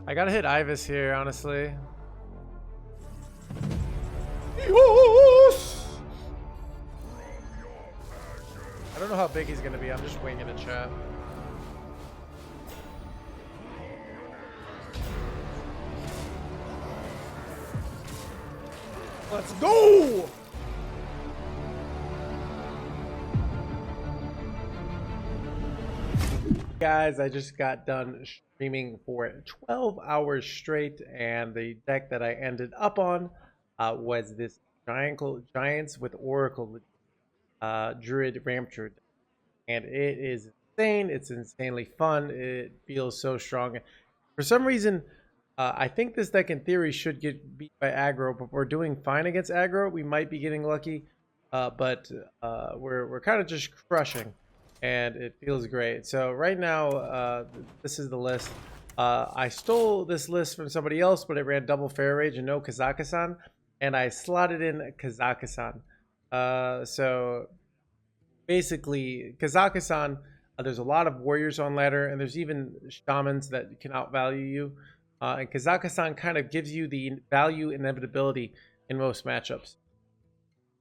I gotta hit Ibis here, honestly. Yes! I don't know how big he's gonna be. I'm just winging a chat. Let's go! Guys, I just got done streaming for 12 hours straight, and the deck that I ended up on was this Giants with Oracle Druid Ramp Druid. And it is insane. It's insanely fun. It feels so strong. For some reason, I think this deck in theory should get beat by aggro, but we're doing fine against aggro. We might be getting lucky, but we're kind of just crushing, and it feels great. So right now, this is the list. I stole this list from somebody else, but it ran double Fair Rage and no Kazakhstan, and I slotted in Kazakhstan. So basically, Kazakhstan, there's a lot of warriors on ladder, and there's even shamans that can outvalue you. And Kazakhstan kind of gives you the value inevitability in most matchups.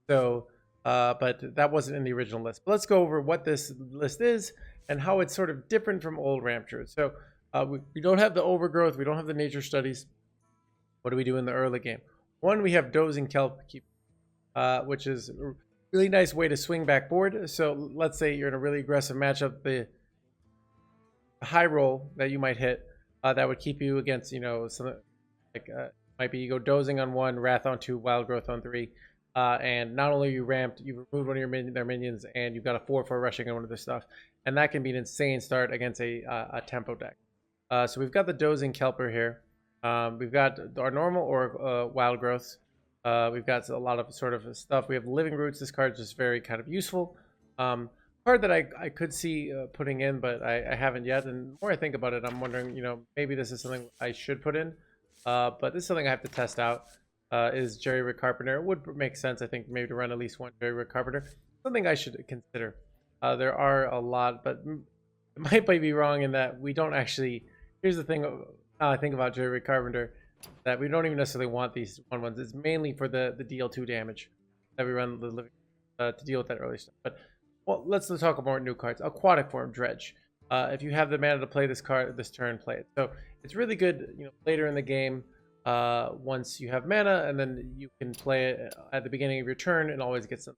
So, but that wasn't in the original list. But let's go over what this list is and how it's sort of different from old Ramp Druid. So we don't have the overgrowth. We don't have the nature studies. What do we do in the early game? One, we have Dozing Kelp, which is a really nice way to swing back board. So let's say you're in a really aggressive matchup, the high roll that you might hit, that would keep you against, you know, some like might be you go Dozing on 1, Wrath on 2, Wild Growth on 3, and not only are you ramped, you've removed one of their minions, and you've got a 4/4 rushing on one of their stuff, and that can be an insane start against a tempo deck. So we've got the Dozing Kelper here. We've got our normal or Wild Growths. We've got a lot of sort of stuff. We have Living Roots. This card is just very kind of useful. Card that I could see putting in, but I haven't yet. And the more I think about it, I'm wondering, you know, maybe this is something I should put in. But this is something I have to test out. Is Jerry Rick Carpenter. It would make sense, I think, maybe to run at least one Jerry Rick Carpenter. Something I should consider. There are a lot, but it might be wrong in that we don't actually. Here's the thing. How I think about Jerry Rick Carpenter, that we don't even necessarily want these 1/1s. It's mainly for the DL2 damage that we run the living to deal with that early stuff. But well, let's talk about more new cards. Aquatic Form, Dredge. If you have the mana to play this card this turn, play it. So it's really good, you know, later in the game, once you have mana, and then you can play it at the beginning of your turn and always get some.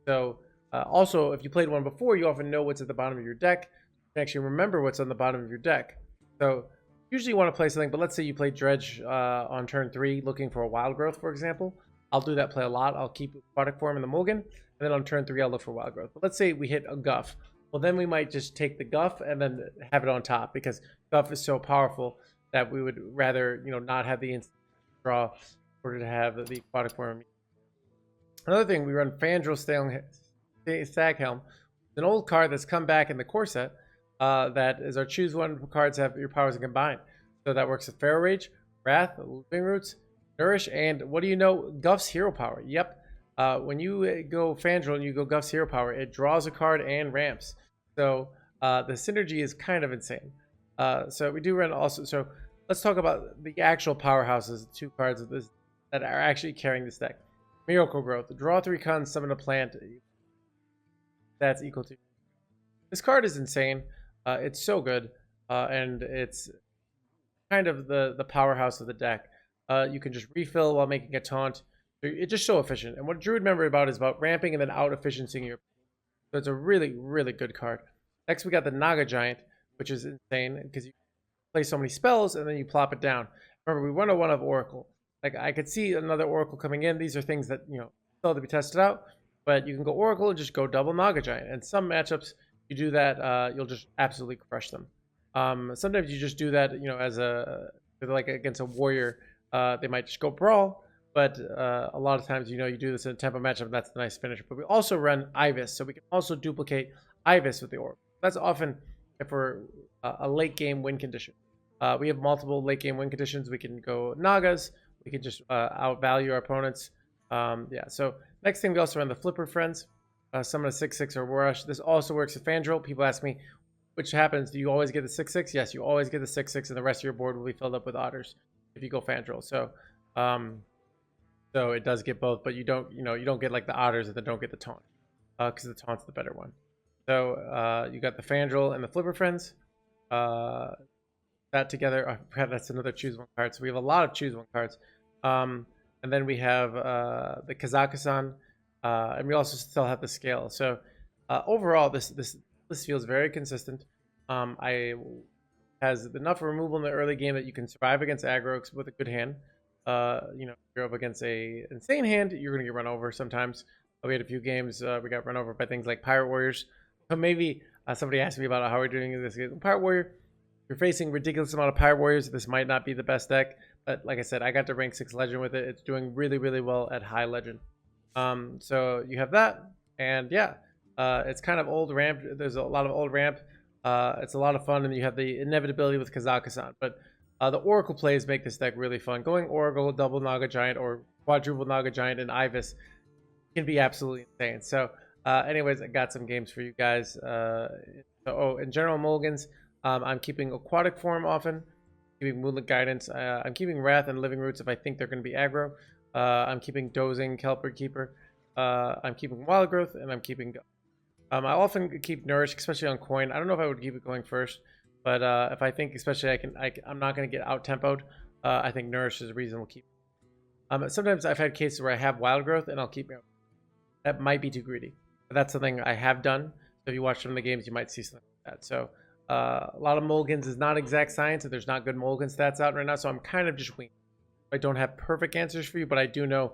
So also, if you played one before, you often know what's at the bottom of your deck. You can actually remember what's on the bottom of your deck. So usually you want to play something, but let's say you play Dredge on turn 3 looking for a Wild Growth, for example. I'll do that play a lot. I'll keep Aquatic Form in the mulligan, and then on turn 3 I'll look for Wild Growth. But let's say we hit a Guff. Well, then we might just take the Guff and then have it on top, because Guff is so powerful that we would rather, you know, not have the instant draw in order to have the Aquatic Form. Another thing, we run Fandral Staghelm, an old card that's come back in the core set. That is our choose one cards have your powers combined. So that works with Pharaoh Rage, Wrath, Living Roots, Nourish, and what do you know? Guff's Hero Power. Yep. When you go Fandral and you go Guff's Hero Power, it draws a card and ramps. So the synergy is kind of insane. So we do run also. So let's talk about the actual powerhouses, 2 cards of this that are actually carrying this deck. Miracle Growth. Draw 3 cards, summon a plant. That's equal to. This card is insane. It's so good, and it's kind of the powerhouse of the deck. You can just refill while making a taunt. It's just so efficient. And what Druid Member about is about ramping and then out efficiencying your. So it's a really, really good card. Next, we got the Naga Giant, which is insane because you play so many spells and then you plop it down. Remember, we run a 1 of Oracle. Like, I could see another Oracle coming in. These are things that, you know, still have to be tested out. But you can go Oracle and just go double Naga Giant. And some matchups, you do that, you'll just absolutely crush them. Sometimes you just do that, you know, as like against a warrior, they might just go Brawl. But a lot of times, you know, you do this in a tempo matchup, and that's a nice finisher. But we also run Ibis, so we can also duplicate Ibis with the Oracle. That's often for a late game win condition. We have multiple late game win conditions. We can go Nagas. We can just outvalue our opponents. Yeah, so next thing, we also run the Flipper Friends. Summon a 6/6 or Rush. This also works with Fandral. People ask me, which happens. Do you always get the 6/6? Yes, you always get the 6/6, and the rest of your board will be filled up with otters if you go Fandral. So it does get both, but you don't get like the otters and then don't get the taunt, because the taunt's the better one. So you got the Fandral and the Flipper Friends. That together, I forgot that's another choose one card. So we have a lot of choose one cards. And then we have the Kazakhstan, and we also still have the scale. So overall, this feels very consistent. I has enough removal in the early game that you can survive against aggro with a good hand. If you're up against a insane hand, you're gonna get run over sometimes. We had a few games we got run over by things like Pirate Warriors. So maybe somebody asked me about how we're doing in this game. Pirate Warrior, you're facing ridiculous amount of Pirate Warriors. This might not be the best deck, but like I said, I got to rank 6 Legend with it. It's doing really, really well at high Legend. So you have that, and yeah, it's kind of old ramp. There's a lot of old ramp. It's a lot of fun, and you have the inevitability with Kazakhstan. But the Oracle plays make this deck really fun. Going Oracle, double Naga Giant, or quadruple Naga Giant and Ibis can be absolutely insane. So anyways, I got some games for you guys. In general mulligans, I'm keeping Aquatic Form often, keeping Moonlit Guidance. I'm keeping Wrath and Living Roots if I think they're going to be aggro. I'm keeping Dozing, Kelper Keeper. I'm keeping Wild Growth, and I'm keeping Go. I often keep Nourish, especially on coin. I don't know if I would keep it going first, but if I think, especially I'm not going to get out tempoed, I think Nourish is a reasonable keep. Sometimes I've had cases where I have Wild Growth and I'll keep it. That might be too greedy, but that's something I have done. So if you watch some of the games, you might see something like that. So a lot of mulligans is not exact science, and there's not good mulligan stats out right now. So I'm kind of just winging. I don't have perfect answers for you, but I do know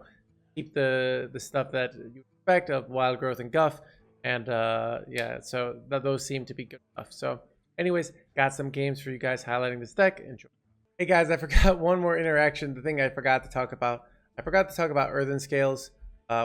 keep the stuff that you expect of Wild Growth and Guff. And yeah, so those seem to be good enough. So anyways, got some games for you guys highlighting this deck. Enjoy. Hey guys, I forgot one more interaction. The thing I forgot to talk about. I forgot to talk about Earthen Scales,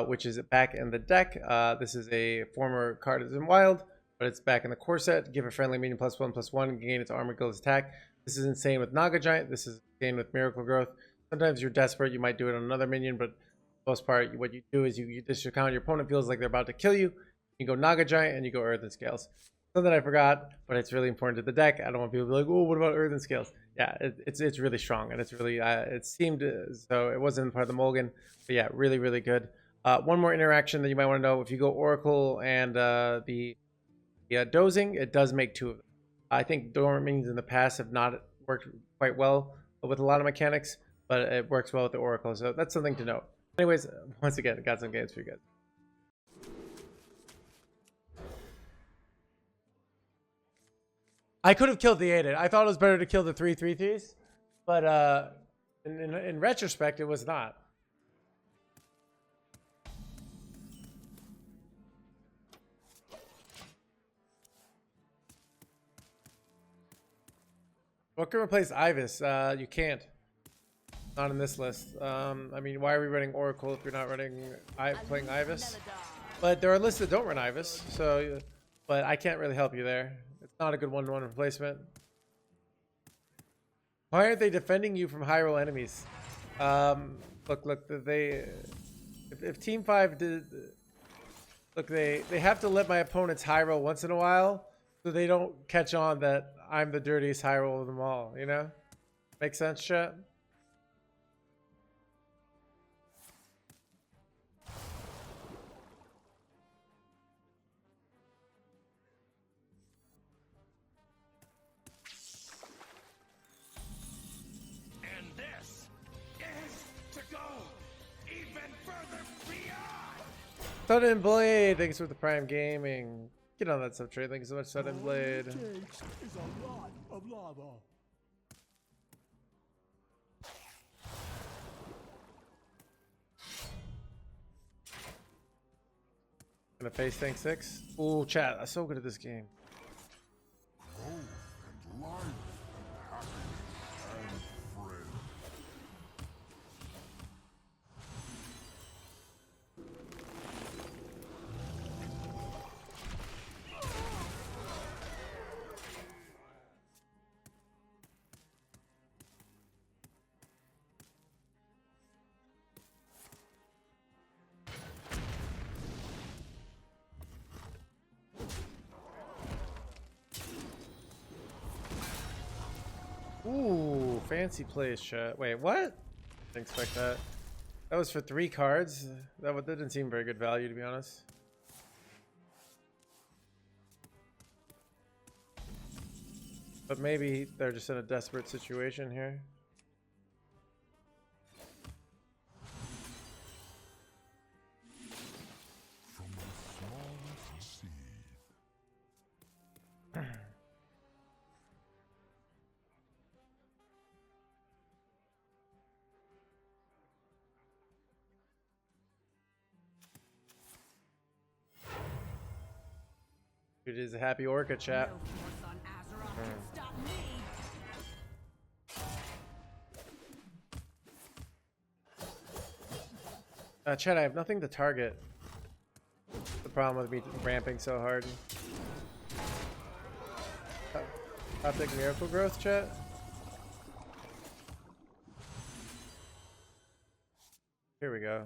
which is back in the deck. This is a former card that's in Wild, but it's back in the core set. Give a friendly minion +1/+1, gain its armor, guild's attack. This is insane with Naga Giant. This is insane with Miracle Growth. Sometimes you're desperate, you might do it on another minion, but for the most part, what you do is you discount your opponent feels like they're about to kill you. You go Naga Giant and you go Earthen Scales. Something I forgot, but it's really important to the deck. I don't want people to be like, oh, what about Earthen Scales? Yeah, it's really strong, and it's really, it seemed, so it wasn't part of the mulligan, but yeah, really, really good. One more interaction that you might want to know, if you go Oracle and the Dozing, it does make 2 of them. I think dormant minions in the past have not worked quite well with a lot of mechanics, but it works well with the Oracle, so that's something to note. Anyways, once again, I got some games for you guys. I could have killed the 8/8. I thought it was better to kill the 3/3/3s, but in retrospect, it was not. What can replace Ibis? You can't. Not in this list. I mean, why are we running Oracle if you're not playing Ibis? But there are lists that don't run Ibis, so. But I can't really help you there. It's not a good one-to-one replacement. Why aren't they defending you from high roll enemies? Look, if Team 5 did, look, they have to let my opponents high roll once in a while, so they don't catch on that I'm the dirtiest high roll of them all. You know, make sense, chat? Sudden Blade, thanks for the Prime Gaming. Get on that sub trade. Thanks so much, Sudden Blade. Is a lot of lava. Gonna face tank 6. Ooh, chat, I'm so good at this game. Ooh, fancy place, chat. Wait, what? Didn't expect that. That was for 3 cards. That didn't seem very good value, to be honest. But maybe they're just in a desperate situation here. From the smallest seed. It is a happy orca, chat. No force on Azeroth can stop me. Chat, I have nothing to target. The problem with me ramping so hard. Optic Miracle Growth, chat? Here we go.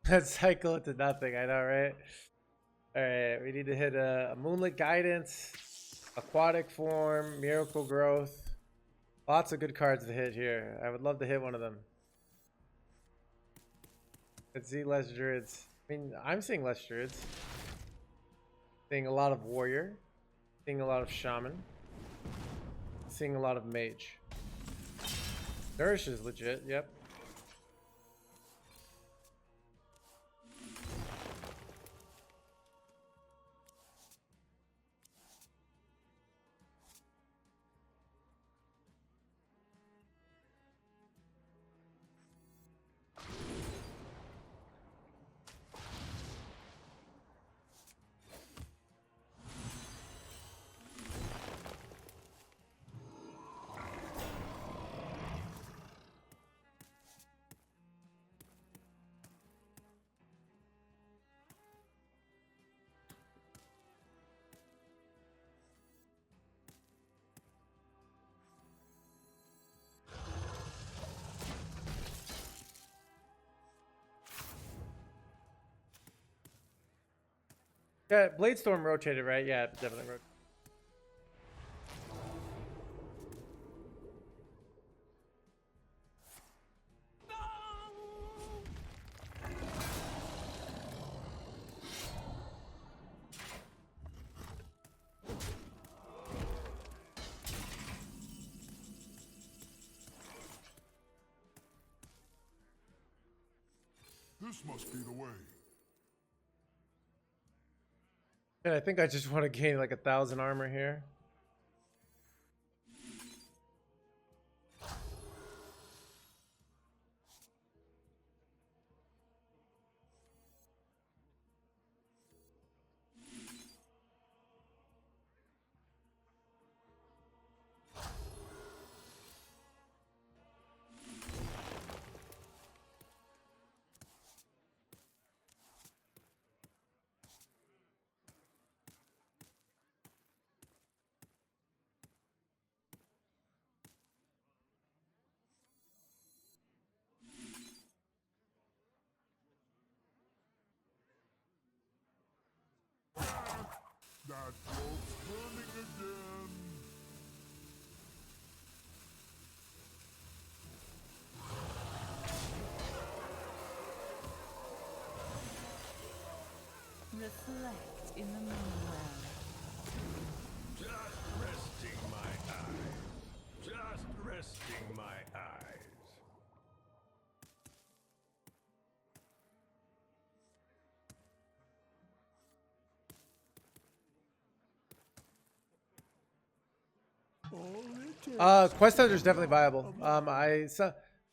Let's cycle it to nothing, I know, right? Alright, we need to hit a Moonlit Guidance, Aquatic Form, Miracle Growth. Lots of good cards to hit here. I would love to hit one of them. Let's see less Druids. I mean, I'm seeing less Druids. Seeing a lot of Warrior. Seeing a lot of Shaman. Seeing a lot of Mage. Nourish is legit, yep. Yeah, Bladestorm rotated, right? Yeah, definitely rotated. This must be the way. And I think I just want to gain like 1,000 armor here. That rope's turning again. Reflect in the moonwell. Just resting my eyes. Just resting my eyes. Quest Hunter is definitely viable.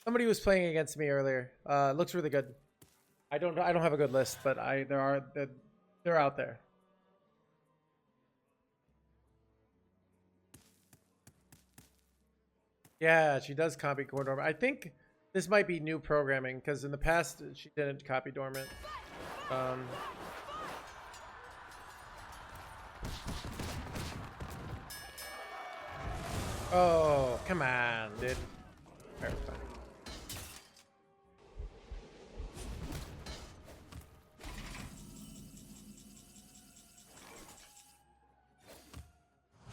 Somebody was playing against me earlier. Looks really good. I don't have a good list, but they're out there. Yeah, she does copy core dormant. I think this might be new programming because in the past she didn't copy dormant. Oh, come on, dude. Alright, fine.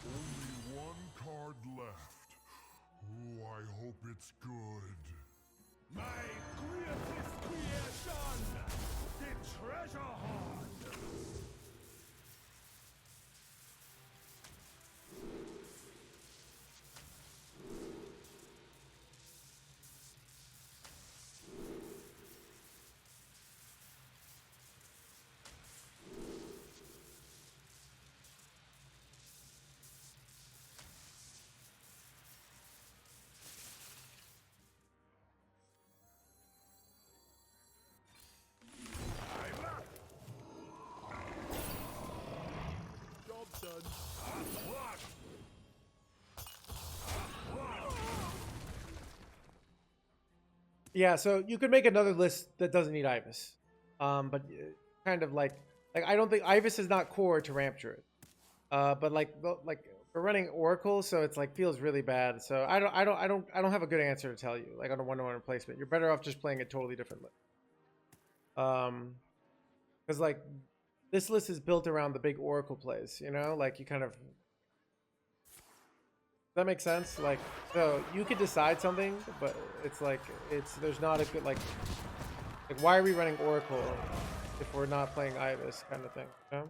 Only one card left. Oh, I hope it's good. My greatest creation, the treasure hoard. Job done. Yeah, so you could make another list that doesn't need Ibis. But kind of like I don't think Ibis is not core to Ramp Druid. But like we're running Oracle, so it's like feels really bad. So I don't have a good answer to tell you like on a one-to-one replacement. You're better off just playing a totally different list. Because like this list is built around the big Oracle plays, you know, like you kind of. Does that make sense? Like, so you could decide something, but it's like there's not a good like why are we running Oracle if we're not playing Ibis kind of thing, you know?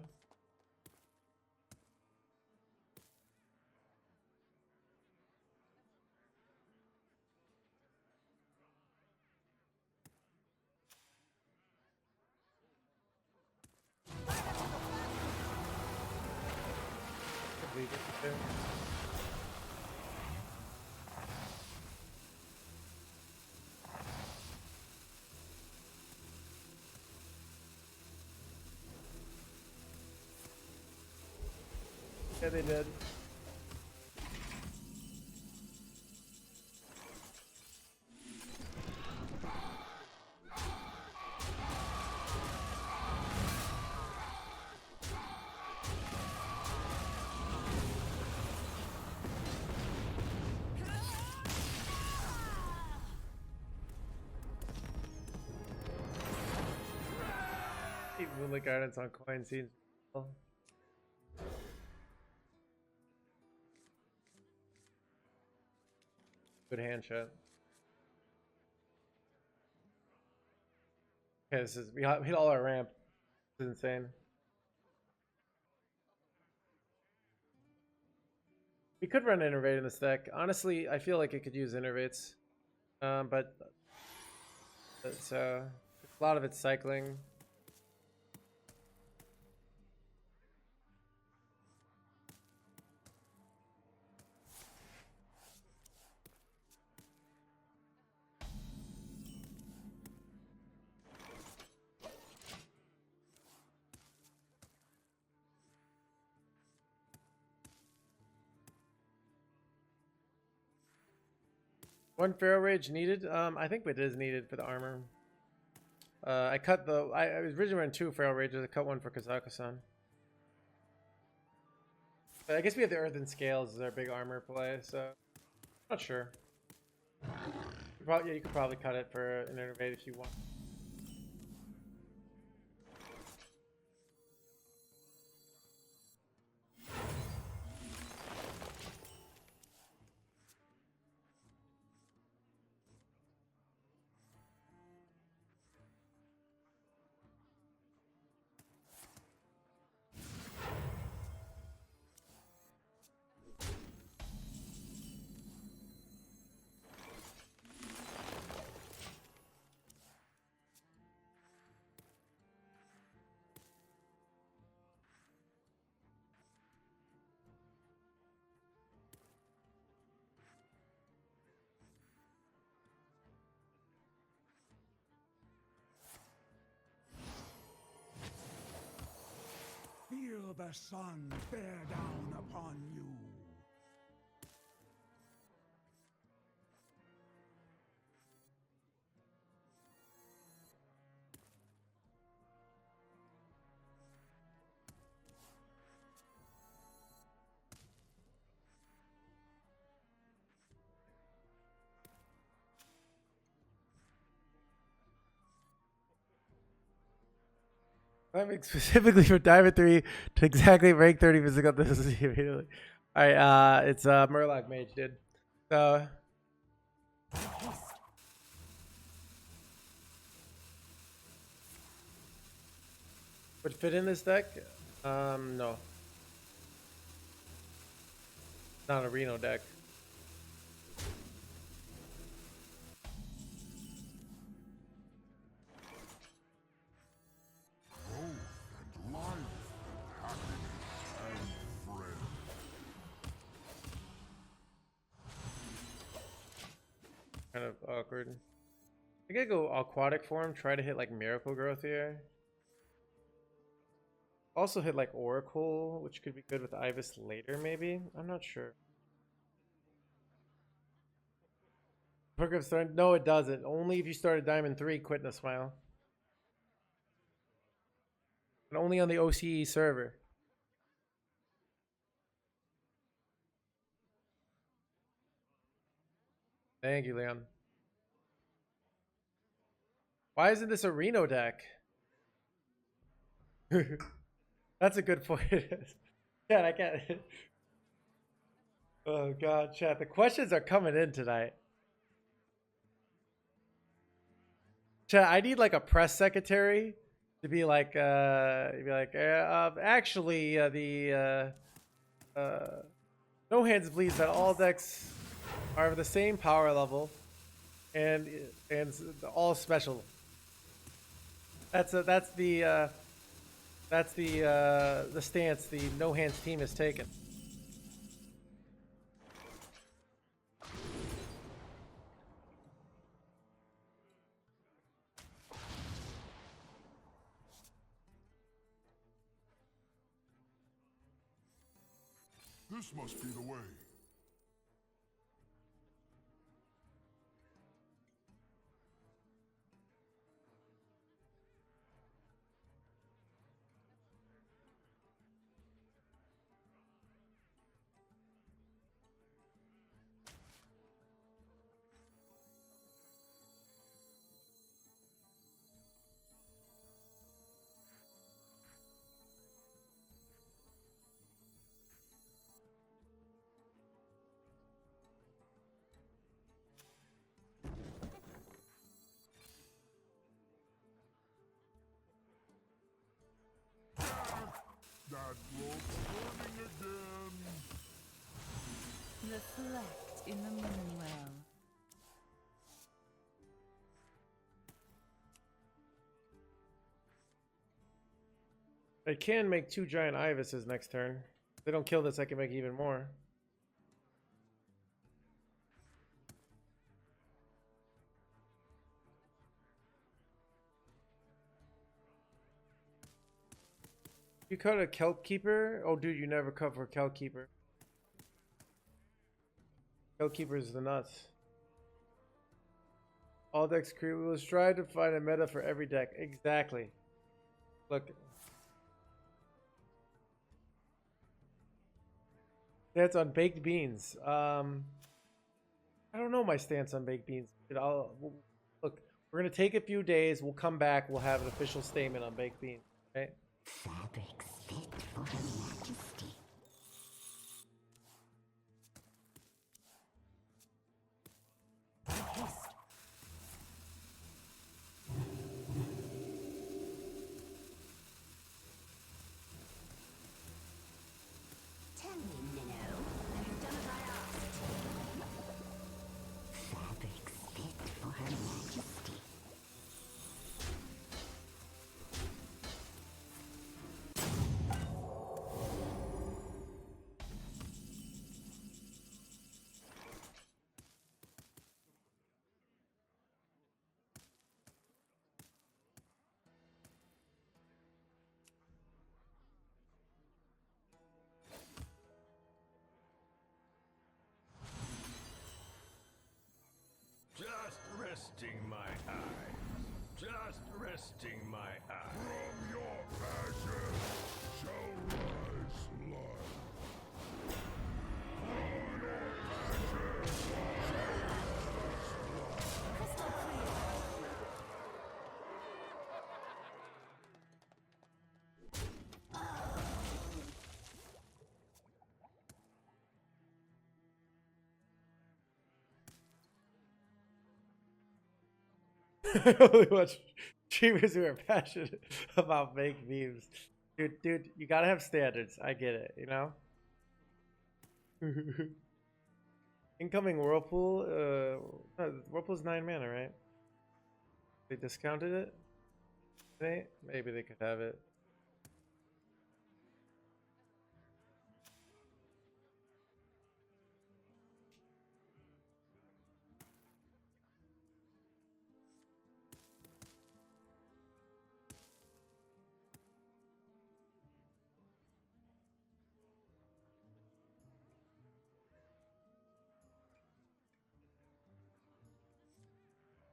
Leave it there. Yeah, they did. Keep Moonlit Guidance on coin seems. Good hand shot. Okay, we hit all our ramp. This is insane. We could run Innervate in this deck. Honestly, I feel like it could use Innervates. But it's a lot of it's cycling. One Feral Rage needed? I think it is needed for the armor. I cut I was originally running 2 Feral Rages. I cut one for Kazakusan. But I guess we have the Earthen Scales as our big armor play, so I'm not sure. Yeah, you could probably cut it for an Innervate if you want. Feel the sun bear down upon you. Climbing specifically for Diamond 3 to exactly rank 30 physical. This is immediately. Alright, it's Murloc Mage, dude. So would fit in this deck? No. Not a Reno deck. And life and happiness and friends. Kind of awkward. I think I go aquatic form, try to hit like Miracle Growth here. Also hit like Oracle, which could be good with Ibis later, maybe. I'm not sure. Program start? No, it doesn't. Only if you start a Diamond 3, quit in a smile. And only on the OCE server. Thank you, Leon. Why isn't this a Reno deck? That's a good point. Chat, I can't. Oh god, chat. The questions are coming in tonight. Chat, I need like a press secretary to be like, actually, No Hands believes that all decks are of the same power level, and all special. That's the stance the No Hands team has taken. This must be the way. That rope's burning again. Reflect in the moonwell. I can make 2 giant Ibises next turn. If they don't kill this, I can make even more. You cut a Kelp Keeper? Oh, dude, you never cut for Kelp Keeper. Kelp Keeper is the nuts. All decks create. We will strive to find a meta for every deck. Exactly. Look. Stance on baked beans. I don't know my stance on baked beans. Look, we're gonna take a few days. We'll come back. We'll have an official statement on baked beans. Okay. Fabrics fit for Her Majesty. Tell me, Minnow, have you done as I asked? Fabrics fit for Her Majesty. resting my eyes. Just resting my eyes. From your ashes shall rise life. From your ashes shall Crystal clear. I only watch streamers who are passionate about fake memes. Dude, you gotta have standards. I get it, you know? Incoming Whirlpool, Whirlpool's 9 mana, right? They discounted it? Maybe they could have it.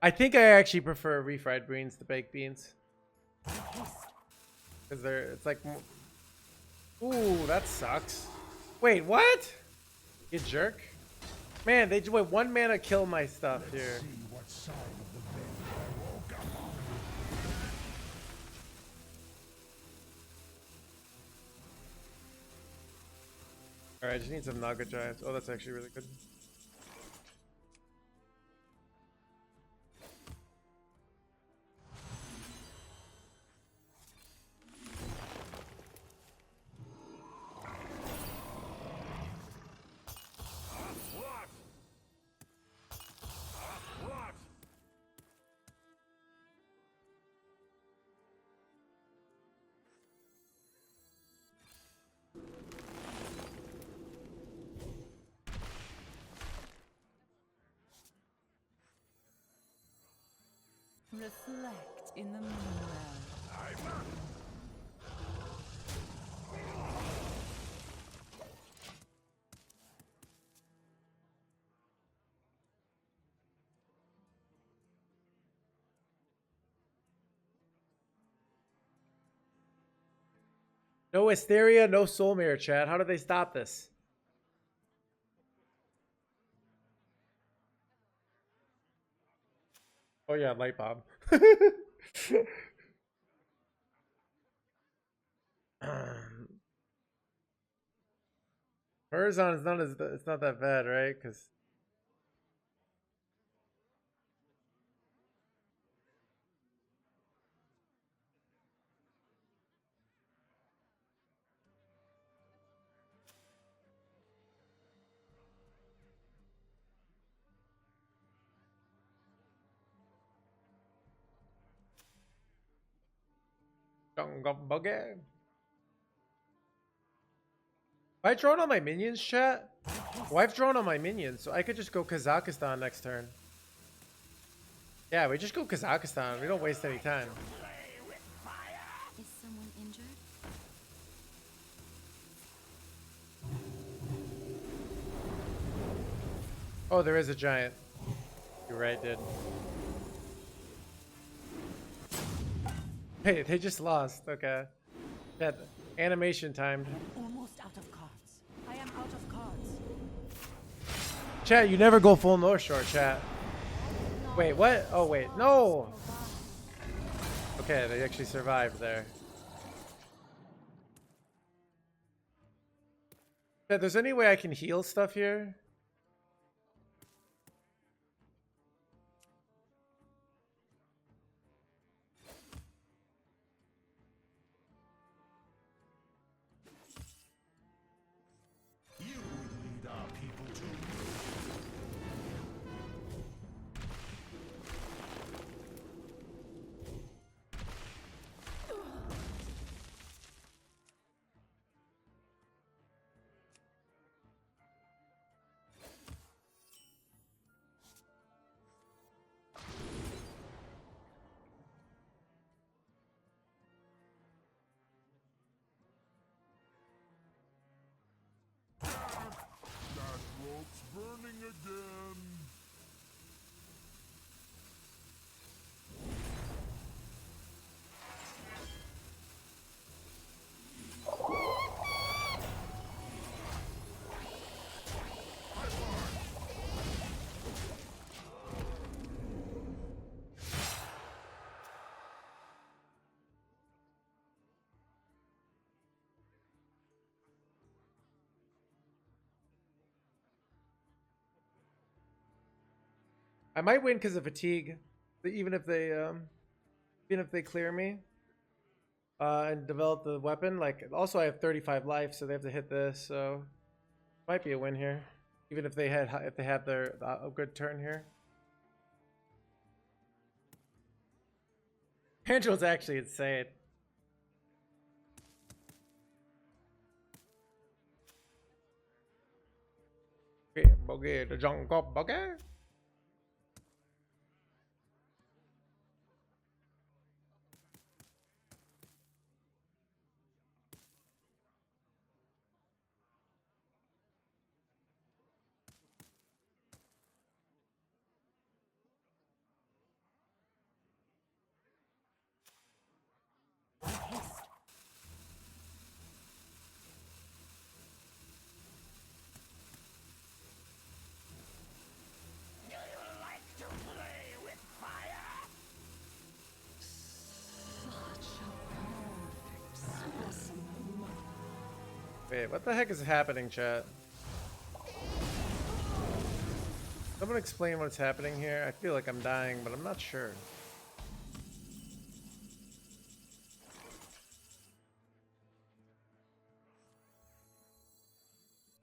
I think I actually prefer refried beans to baked beans. Because it's like, ooh, that sucks. Wait, what? You jerk. Man, they just wait 1 mana kill my stuff here. see what side of the bed I woke up on. Alright, I just need some Naga Giants. Oh, that's actually really good. What? What? Reflect in the moonwell. No Hysteria, no Soul Mirror, chat. How do they stop this? Oh yeah, Light Bomb. Horizon is not it's not that bad, right? Because Buggy. I drawn on my minions, chat. Well, I've drawn on my minions, so I could just go Kazakhstan next turn. Yeah, we just go Kazakhstan. We don't waste any time. Is someone injured? Oh, there is a giant. You're right, dude. Hey, they just lost. Okay. Yeah, animation timed. Almost out of cards. I am out of cards. Chat, you never go full North Shore, chat. Wait, what? Oh, wait. No! Okay, they actually survived there. Chat, there's any way I can heal stuff here? You would lead our people to I might win because of fatigue, even if they clear me and develop the weapon. Like, also I have 35 life, so they have to hit this. So might be a win here, even if they had their a good turn here. Angel's actually insane. Bogey, the jungle bogey. Wait, what the heck is happening, chat? Someone explain what's happening here. I feel like I'm dying, but I'm not sure.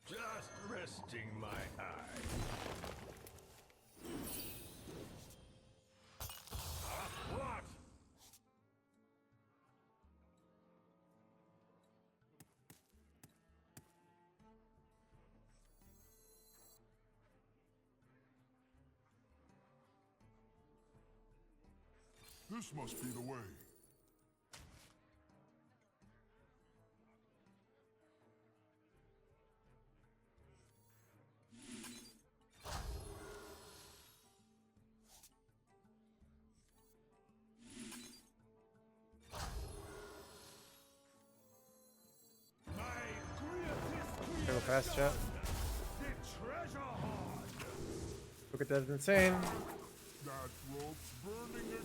Just resting my eye. What? This must be the way. Go fast, chat. Look at that, it's insane. That rope's burning again.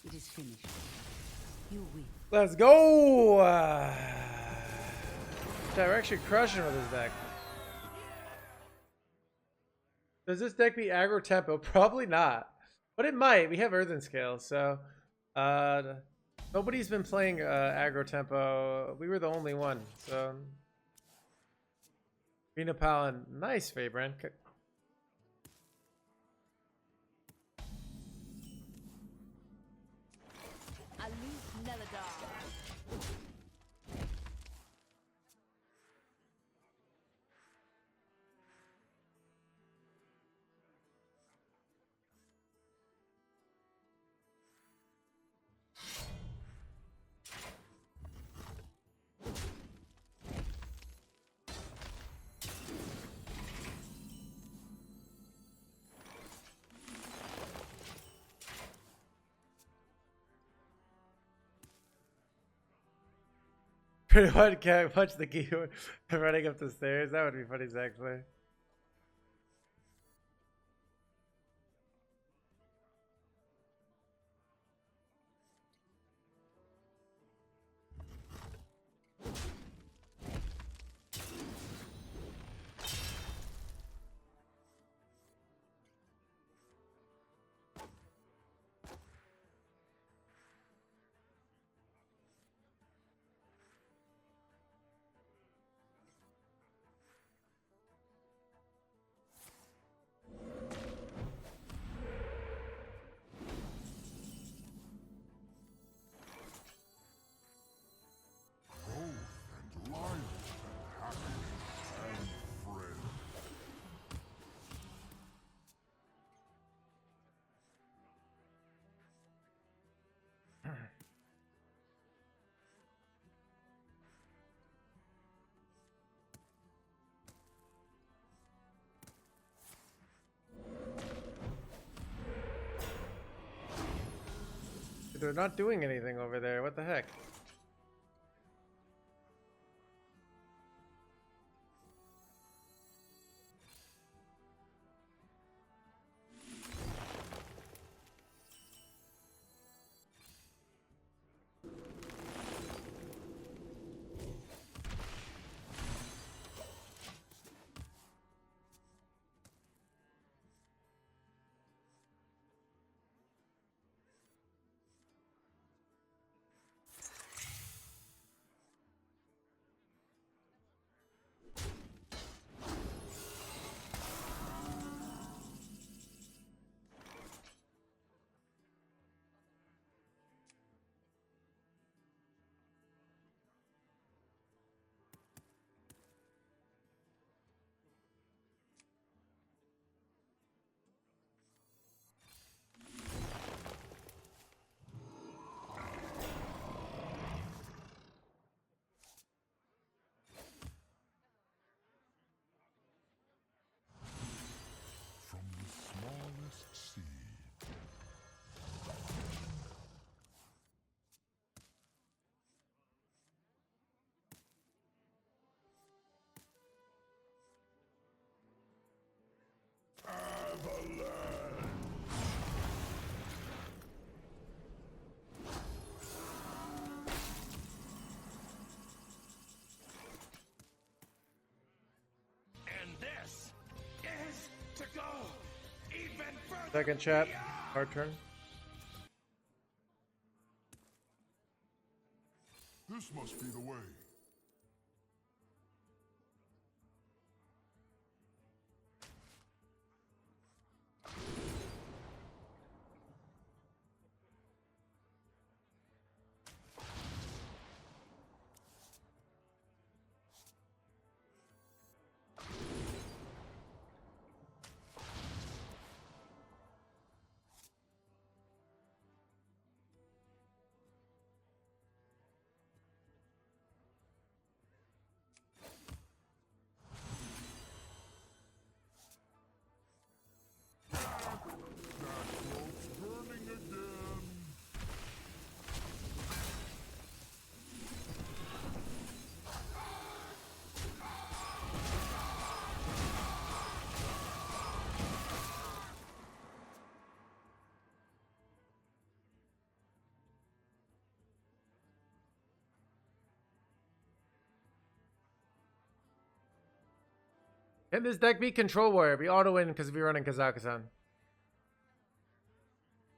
It is finished. You win. Let's go! Chat, we're actually crushing with this deck. Does this deck be aggro tempo? Probably not. But it might. We have Earthen Scale, so nobody's been playing aggro tempo. We were the only one, so Rena Palin, nice Fabran. Pretty much can't punch the keyboard running up the stairs. That would be funny, actually. They're not doing anything over there. What the heck? And this is to go even further. Second chat. Our turn. This must be the way. Burning again. Can this deck be Control Warrior? Be auto win because we're running Kazakhstan.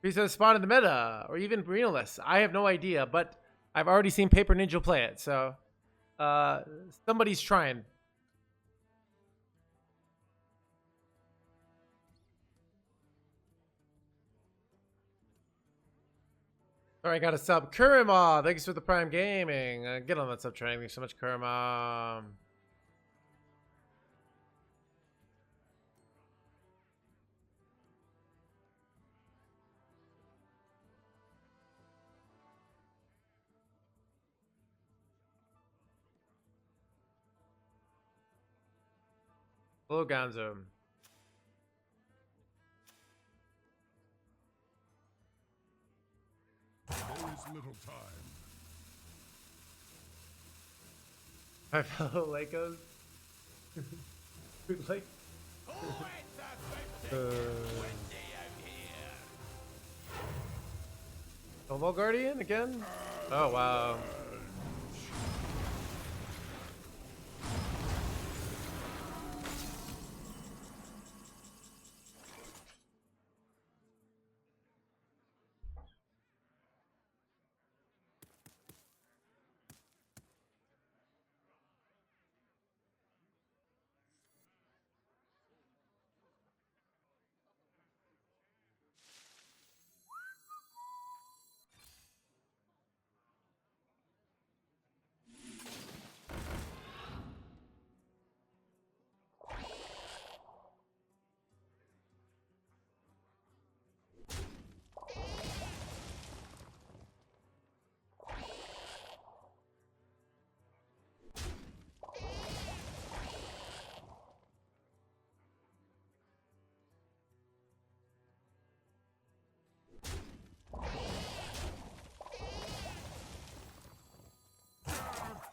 Piece of spot in the meta, or even Renalist. I have no idea, but I've already seen Paper Ninja play it, so somebody's trying. Sorry, I got a sub. Kurima, thanks for the Prime Gaming. Get on that sub train. Thanks so much, Kurima. Hello, Gonzo. There is little time. My fellow Lakos. Like, Homo Guardian again? Oh wow.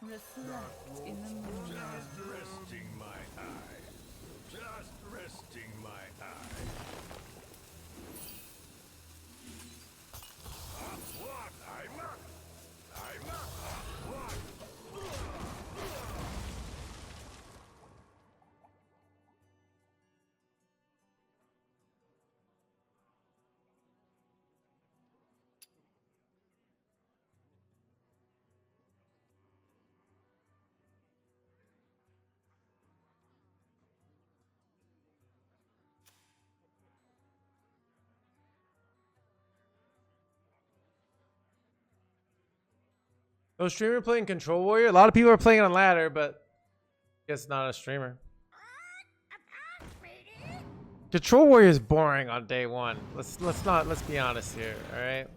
Reflect in the moonlight. Just resting my eyes. Just resting my eyes. What? I'm up. I'm up. What? No streamer playing Control Warrior? A lot of people are playing on ladder, but I guess not a streamer. Control Warrior is boring on day one. Let's be honest here, all right?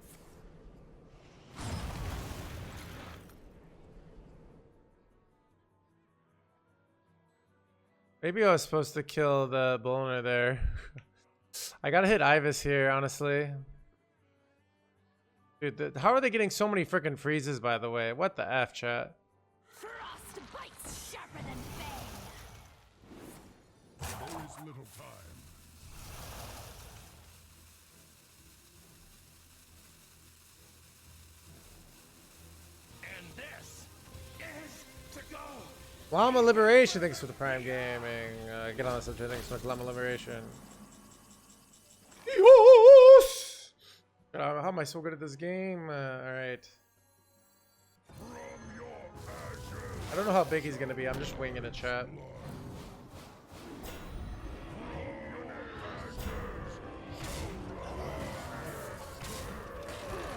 Maybe I was supposed to kill the Bowler there. I gotta hit Ibis here, honestly. Dude, how are they getting so many freaking freezes, by the way? What the F, chat? Frost bites sharper than fang. There is little time. Llama Liberation, thanks for the Prime Gaming. Get on the subject, thanks so much, Llama Liberation. Yes! How am I so good at this game? Alright. I don't know how big he's gonna be, I'm just winging a chat.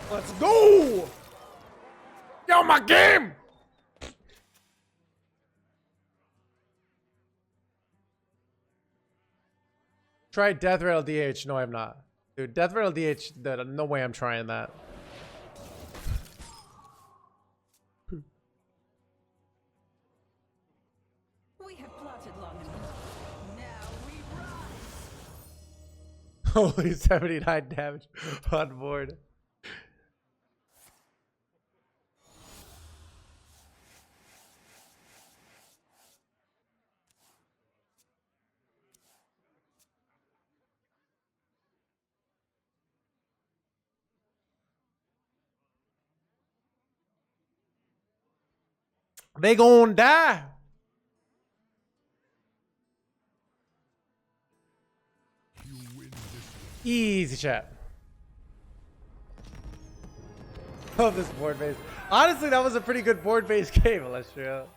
Let's go! Yo, my game! Try Death Rattle DH. No, I'm not. Dude, Death Rattle DH, no way I'm trying that. We have plotted long enough. Now we rise. Holy 79 damage on board. They gon' die. You win this one. Easy chat. Love this board base. Honestly, that was a pretty good board base game, Alessio.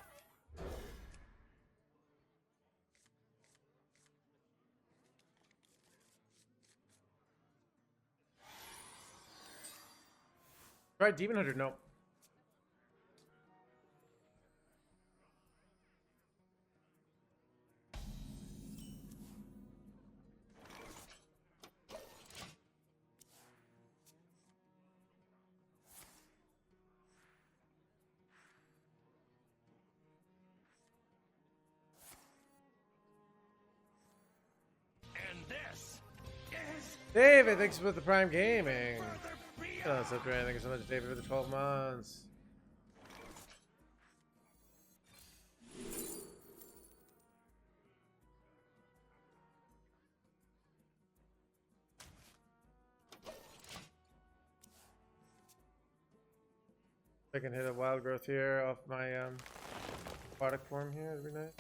Try Demon Hunter. No. And this is David, thanks for the Prime Gaming. Oh, so great. Thank you so much, David, for the 12 months. I can hit a wild growth here off my aquatic form here. That'd be nice.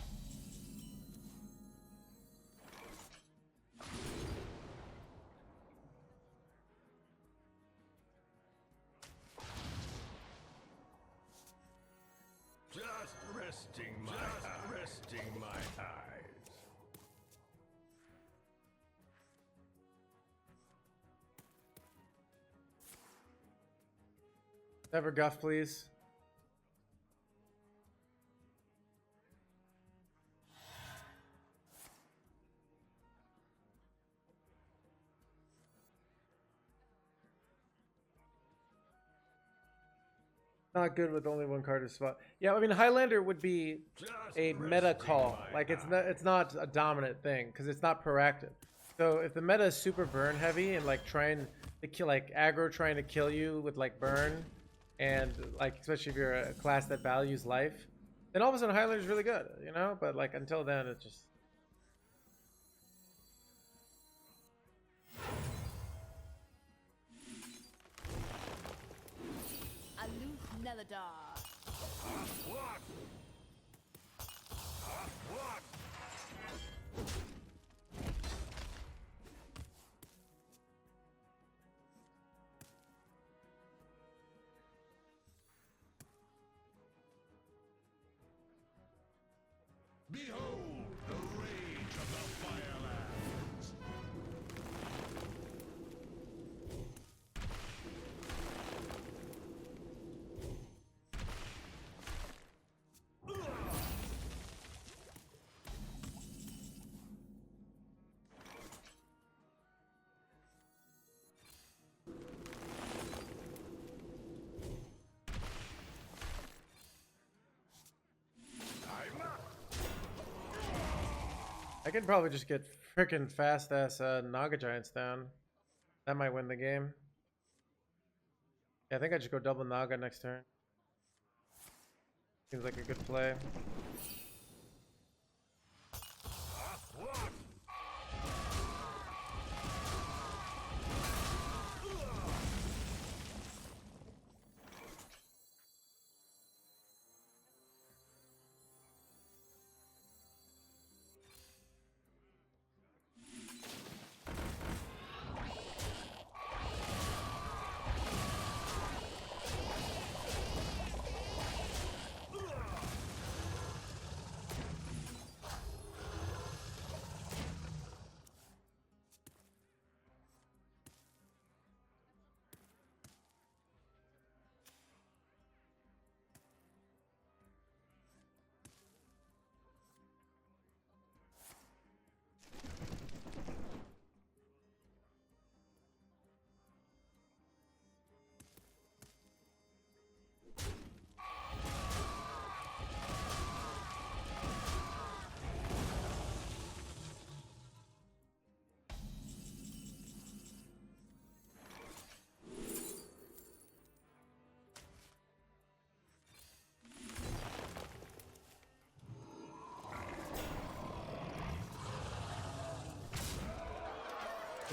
just resting my eyes. Never guff, please. Not good with only one card to spot. Yeah, I mean Highlander would be Just a meta resting call. my Like it's eyes. not a dominant thing because it's not proactive. So if the meta is super burn heavy and like trying to kill, like aggro trying to kill you with like burn, and like especially if you're a class that values life, then all of a sudden Highlander is really good, you know. But like until then, it just Aloof Neladar. What? What? Behold the rage of the Firelands. I'm up. I can probably just get freaking fast ass Naga Giants down. That might win the game. Yeah, I think I just go double Naga next turn. Seems like a good play. What?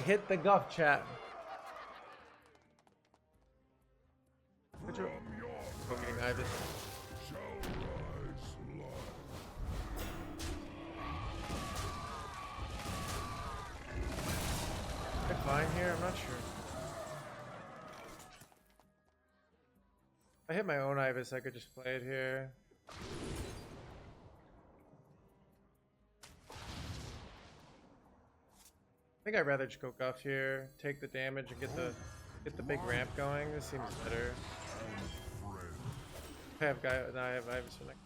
Hit the guff, chat. Good job. Oh, getting Ibis. They're fine here, I'm not sure. If I hit my own Ibis, I could just play it here. I think I'd rather just go guff here, take the damage, and get the big ramp going. This seems better. I have Ibis for next.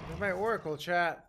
Where's my Oracle, chat?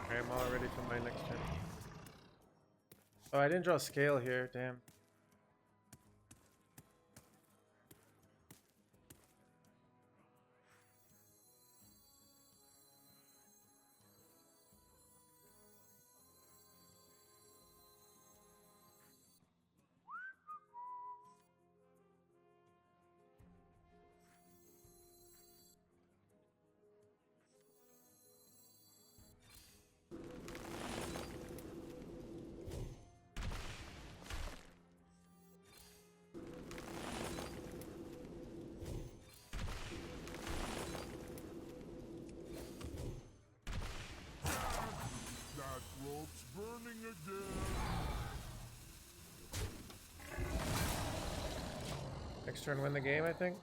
Okay, I'm all ready for my next turn. Oh, I didn't draw scale here, damn. That rope's burning again. Next turn win the game, I think.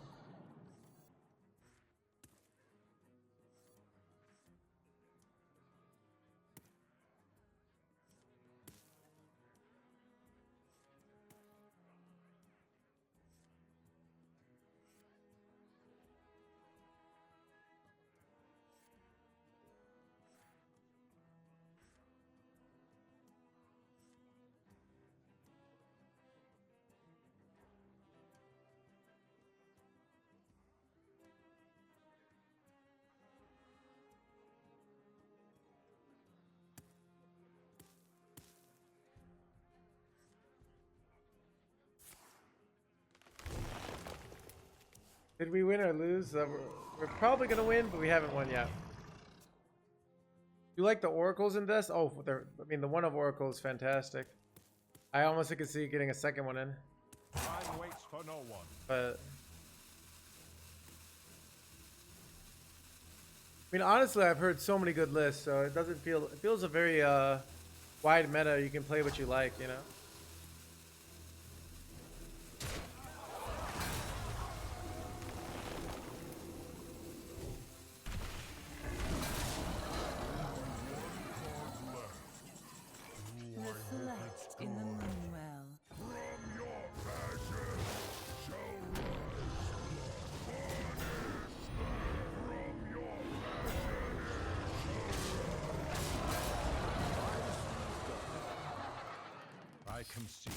Did we win or lose? We're probably gonna win, but we haven't won yet. You like the oracles in this? Oh, I mean, the one of oracle is fantastic. I almost could see getting a second one in, Time waits for no one. but I mean, honestly, I've heard so many good lists, so it doesn't feel. It feels a very wide meta. You can play what you like, you know. I conceive.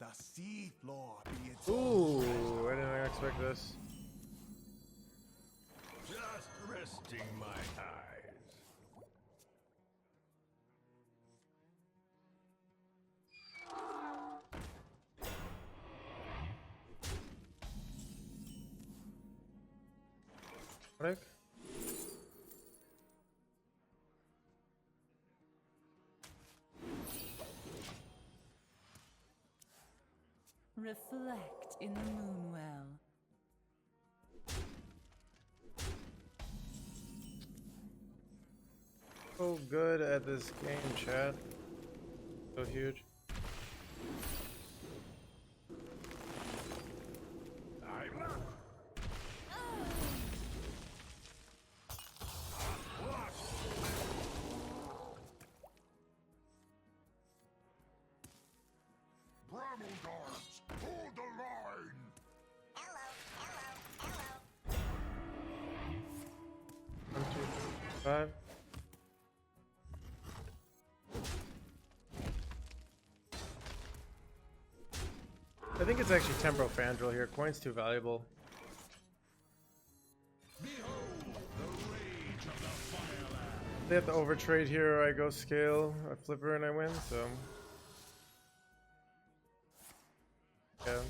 The sea floor be its Ooh, I didn't expect this. Just resting my eyes. Click. Reflect in the moonwell. So good at this game, chat. So huge. I'm not. What? Bramble guards, hold the line! 1, 2, 5. I think it's actually Temporal Fandral here. Coin's too valuable. They have to overtrade here, or I go scale, I flip her and I win, so. Yeah.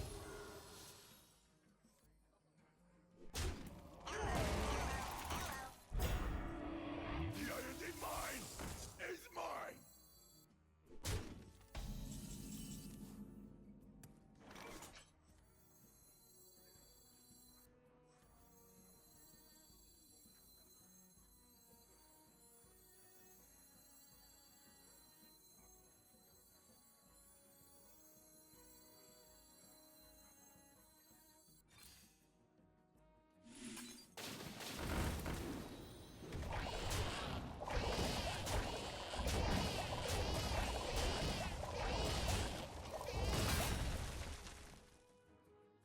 The island is mine! Is mine!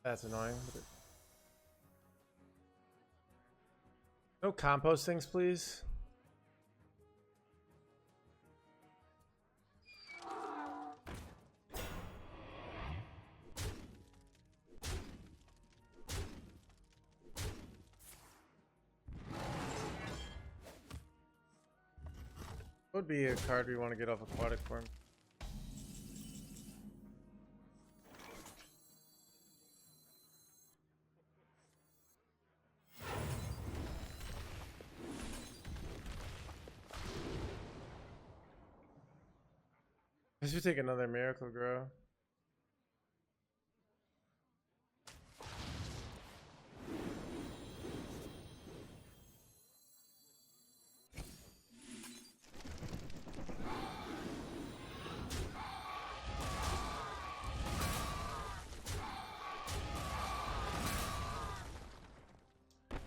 That's annoying. No compost things, please. What would be a card we want to get off aquatic form? I should take another Miracle Grow.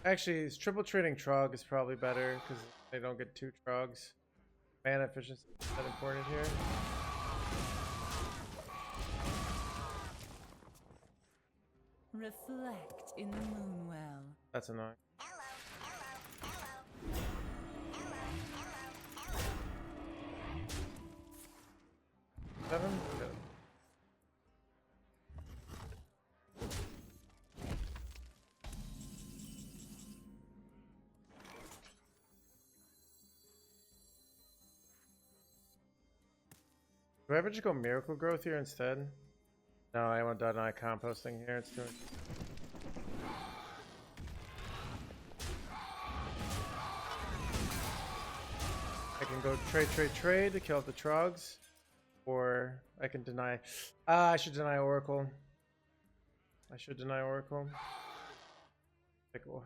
Actually, it's triple trading Trog is probably better because they don't get 2 Trogs. Mana efficiency is not important here. Reflect in the moonwell. That's annoying. Seven? Good. Do I ever just go Miracle Growth here instead? No, I want to deny composting here. It's doing. I can go trade to kill the Trogs, or I can deny. I should deny Oracle. I should deny Oracle. Pick one.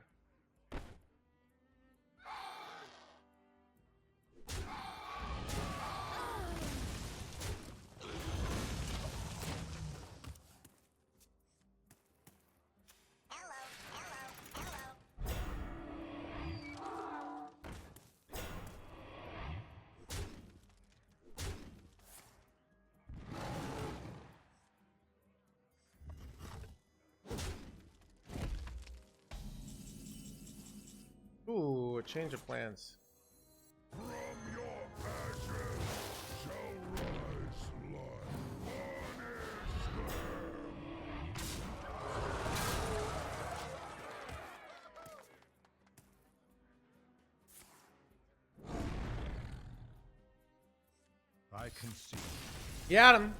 change of plans. From your ashes shall rise life. Punish them. I can see. Got him.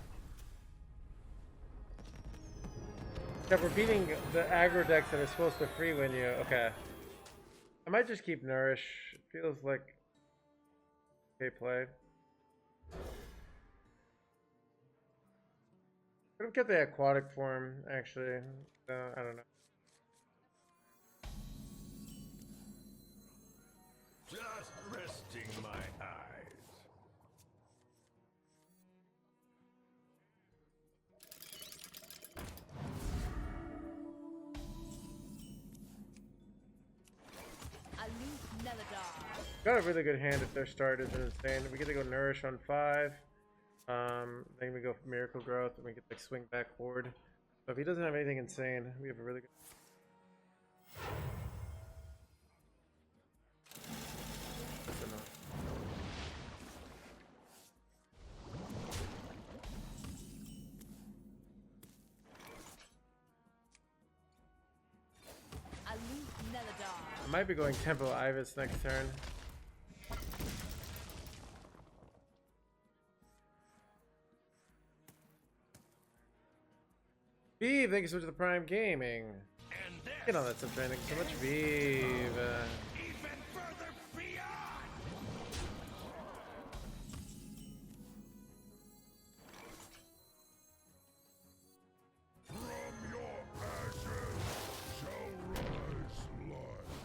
Kept repeating the aggro decks that are supposed to free win you. Okay. I might just keep Nourish. It feels like okay play. Could have kept the aquatic form, actually. I don't know. Just resting my eyes. Aloof Neladar. Got a really good hand if their start isn't insane. We get to go Nourish on 5. Then we go for Miracle Growth and we get like swing back forward. So if he doesn't have anything insane, we have a really good. That's enough. Aloof Neladar. I might be going Tempo Ibis next turn. Vive, thank you so much for the Prime Gaming. And this Get on that subtrain, thank you so much, Vive. even further beyond. From your ashes shall rise life.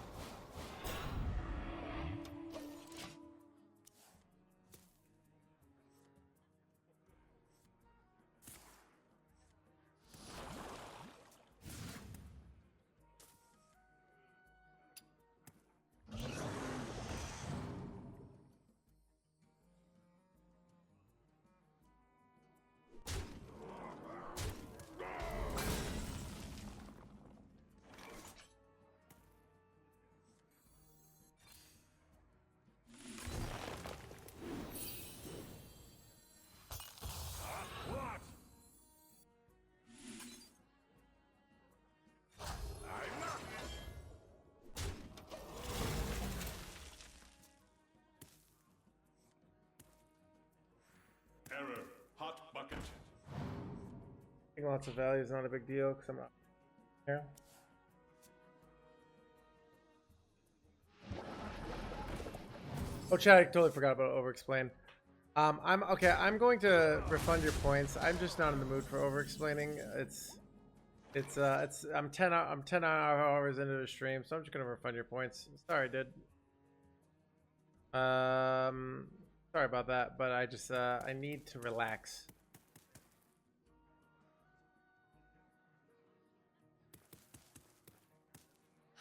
What? I'm not. Error. Hot bucket. Taking lots of value is not a big deal because I'm not here. Oh, Chad, I totally forgot about over-explain. I'm okay. I'm going to refund your points. I'm just not in the mood for over-explaining. I'm 10 hours into the stream, so I'm just gonna refund your points. Sorry, dude. Sorry about that, but I need to relax.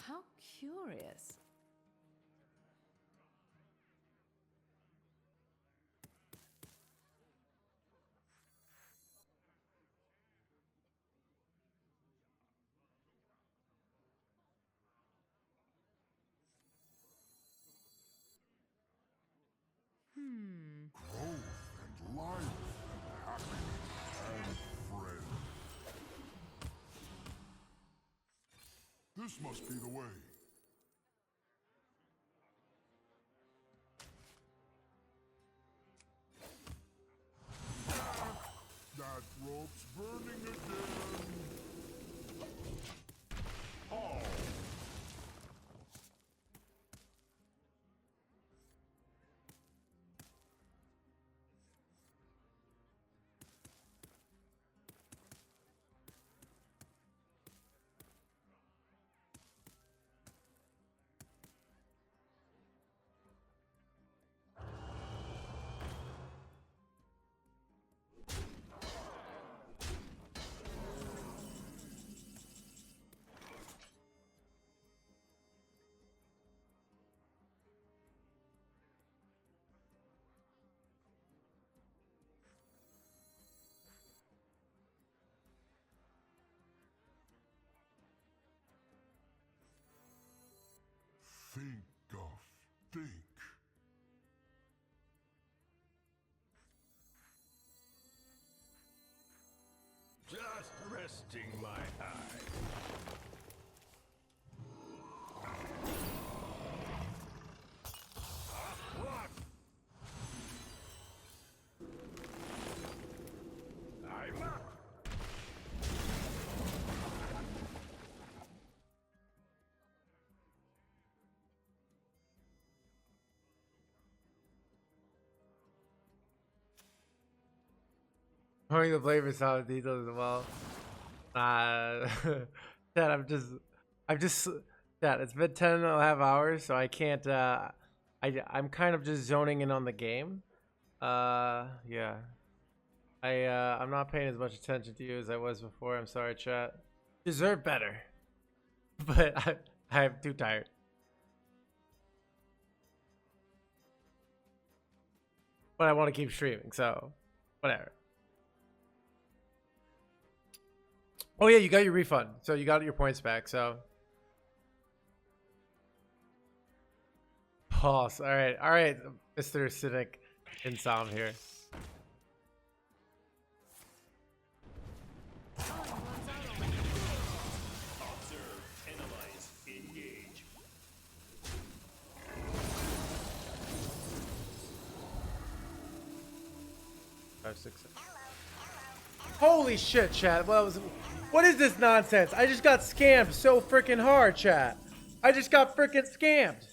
How curious. Growth and life and happiness and friends. This must be the way. That rope's burning again. Oh. Think of Knowing the flavor solid details as well. Dad, Dad, it's been 10 and a half hours, so I can't, I'm kind of just zoning in on the game. Yeah. I'm not paying as much attention to you as I was before. I'm sorry, chat. Deserve better. But I'm too tired. But I want to keep streaming, so whatever. Oh yeah, you got your refund. So you got your points back, so. Pause. Alright, Mr. Cynic Insom here. Observe, analyze, engage. Five, six, seven. Holy shit, chat. What is this nonsense? I just got scammed so freaking hard, chat. I just got freaking scammed.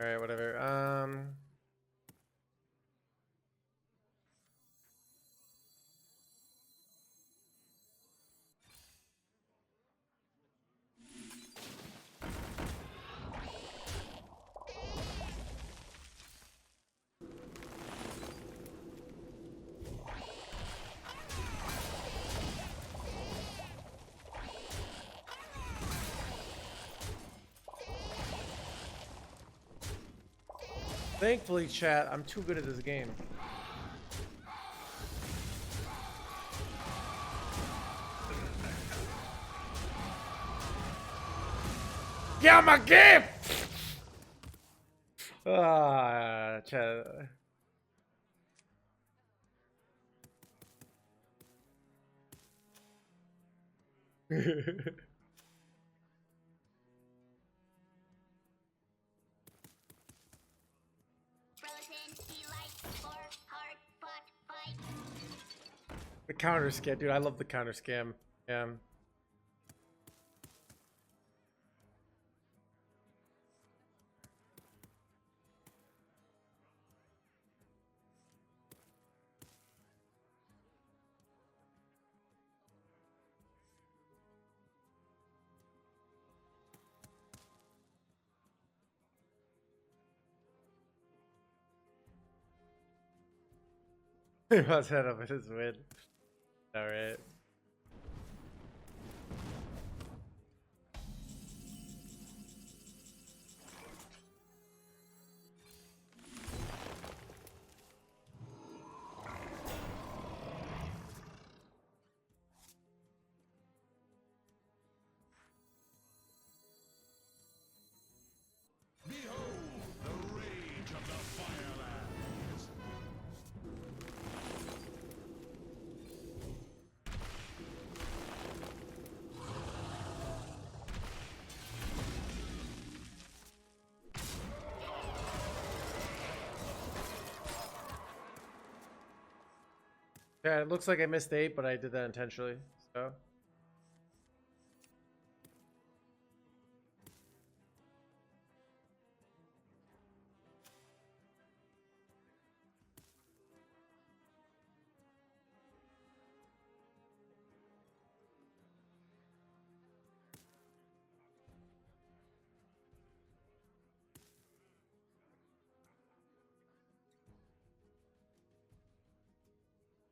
Alright, whatever. Thankfully, chat, I'm too good at this game. Get my gift! Ah, chat. The counter scam, dude. I love the counter scam. Yeah. He must head up with his win. Alright. Behold the rage of the Firelands. Yeah, it looks like I missed 8, but I did that intentionally. So.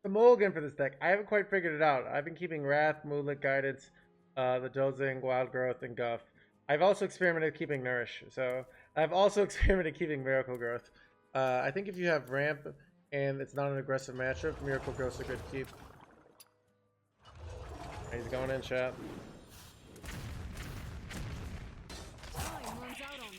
The mulligan for this deck. I haven't quite figured it out. I've been keeping Wrath, Moonlit Guidance, the Dozing, Wild Growth, and Guff. I've also experimented keeping Nourish. So I've also experimented keeping Miracle Growth. I think if you have Ramp and it's not an aggressive matchup, Miracle Growth's a good keep. He's going in, chat. Time runs out on me.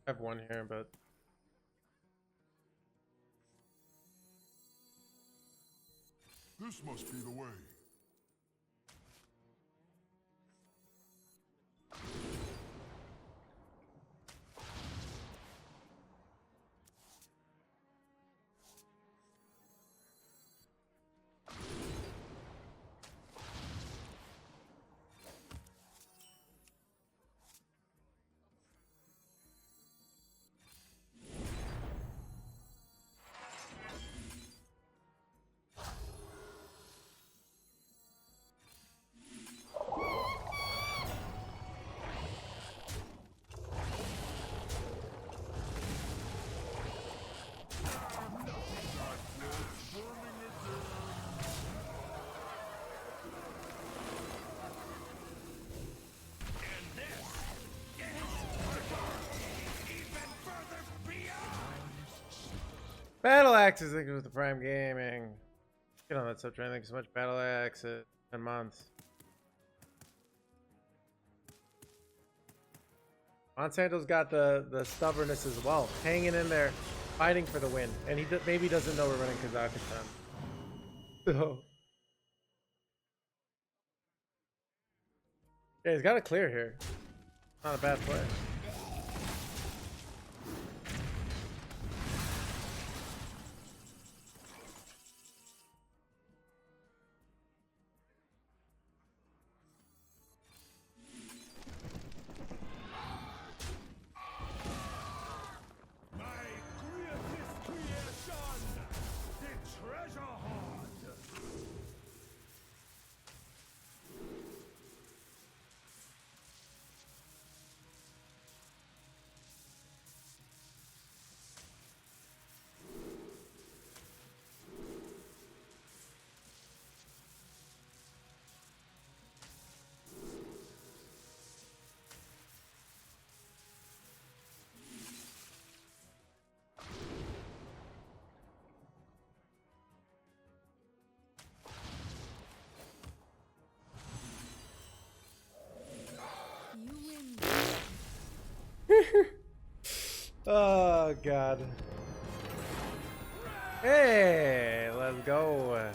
I have one here, but This must be the way. Battle Axes, thank you with the Prime Gaming. Get on that subtrain, thank you so much. Battle Axes, 10 months. Monsanto's got the stubbornness as well, hanging in there, fighting for the win, and he maybe doesn't know we're running Kazakhstan. So, yeah, he's got a clear here. Not a bad play. My greatest creation, the treasure hoard. You win. Oh god. Hey, let's go.